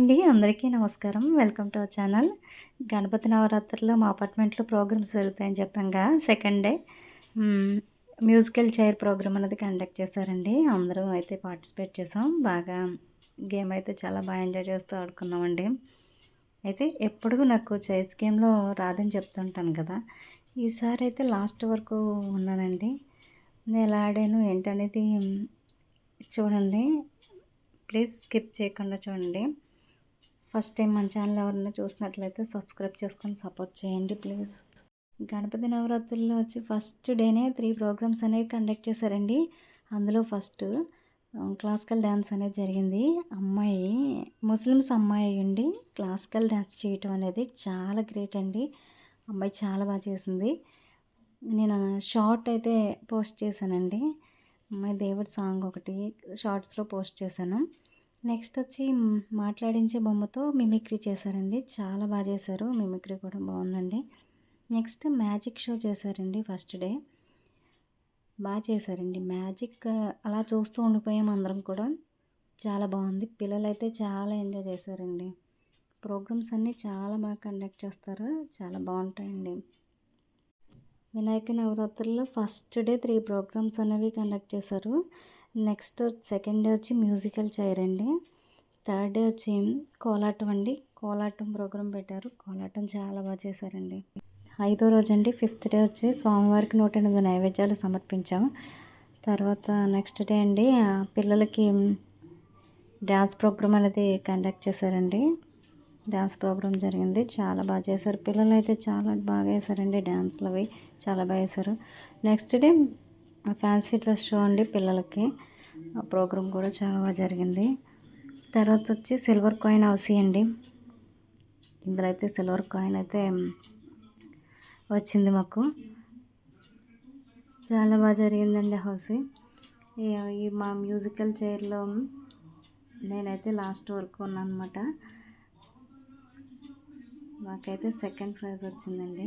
అండి. అందరికీ నమస్కారం. Welcome to our channel. Ganapati నవరాత్రుల్లో మా అపార్ట్మెంట్‌లో ప్రోగ్రామ్స్ జరుగుతాయని చెప్పాంగా. Second day hmm. Musical chair programme అనేది కండక్ట్ చేశారండి. అందరం అయితే పార్టిసిపేట్ చేసాం. బాగా గేమ్ అయితే చాలా ఎంజాయ్ చేస్తూ ఆడుకున్నామండి. అయితే ఎప్పుడూ నాకు చెస్ గేమ్‌లో రాదని చెప్తుంటాను కదా! ఈసారి అయితే లాస్ట్ వరకు ఉన్నానండి. నేను ఎలా ఆడాను ఏంటనేది చూడండి. ప్లీజ్ స్కిప్ చేయకుండా చూడండి. ఫస్ట్ టైం మన ఛానల్ ఎవరైనా చూసినట్లయితే సబ్స్క్రైబ్ చేసుకొని సపోర్ట్ చేయండి ప్లీజ్. గణపతి నవరాత్రుల్లో వచ్చి ఫస్ట్ డేనే 3 ప్రోగ్రామ్స్ అనేవి కండక్ట్ చేశారండి. అందులో ఫస్ట్ క్లాసికల్ డ్యాన్స్ అనేది జరిగింది. అమ్మాయి ముస్లిమ్స్ అమ్మాయి అయ్యుండి క్లాసికల్ డ్యాన్స్ చేయటం అనేది చాలా గ్రేట్ అండి. అమ్మాయి చాలా చేసింది. నేను షార్ట్ అయితే పోస్ట్ చేశానండి. అమ్మాయి దేవుడి సాంగ్ ఒకటి షార్ట్స్‌లో పోస్ట్ చేశాను. నెక్స్ట్ వచ్చి మాట్లాడించే బొమ్మతో మిమిక్రీ చేశారండి. చాలా చేశారు. మిమిక్రీ కూడా బావుందండి. నెక్స్ట్ మ్యాజిక్ షో చేశారండి ఫస్ట్ డే. చేశారండి. మ్యాజిక్ అలా చూస్తూ ఉండిపోయాం అందరం కూడా. చాలా బావుంది. పిల్లలైతే చాలా ఎంజాయ్ చేశారండి. ప్రోగ్రామ్స్ అన్నీ చాలా కండక్ట్ చేస్తారు. చాలా బావుంటాయండి. వినాయక నవరాత్రుల్లో ఫస్ట్ డే 3 ప్రోగ్రామ్స్ అనేవి కండక్ట్ చేశారు. నెక్స్ట్ సెకండ్ డే వచ్చి మ్యూజికల్ చైర్ అండి. థర్డ్ డే వచ్చి కోలాటం అండి. కోలాటం ప్రోగ్రామ్ పెట్టారు. కోలాటం చాలా చేశారండి. ఐదో రోజండి ఫిఫ్త్ డే వచ్చి స్వామివారికి 108 నైవేద్యాలు సమర్పించాం. తర్వాత నెక్స్ట్ డే అండి పిల్లలకి డ్యాన్స్ ప్రోగ్రామ్ అనేది కండక్ట్ చేశారండి. డ్యాన్స్ ప్రోగ్రామ్ జరిగింది. చాలా చేశారు. పిల్లలైతే చాలా బాగా వేశారండి డ్యాన్స్‌లు అవి. చాలా వేశారు. Next day fancy dress show అండి పిల్లలకి. ఆ ప్రోగ్రామ్ కూడా చాలా జరిగింది. తర్వాత వచ్చి సిల్వర్ కాయిన్ హౌసీ అండి. ఇందులో అయితే సిల్వర్ కాయిన్ అయితే వచ్చింది మాకు. చాలా జరిగిందండి హౌసీ. ఈ మా మ్యూజికల్ చైర్‌లో నేనైతే లాస్ట్ వరకు ఉన్నానన్నమాట. నాకైతే సెకండ్ ప్రైజ్ వచ్చిందండి.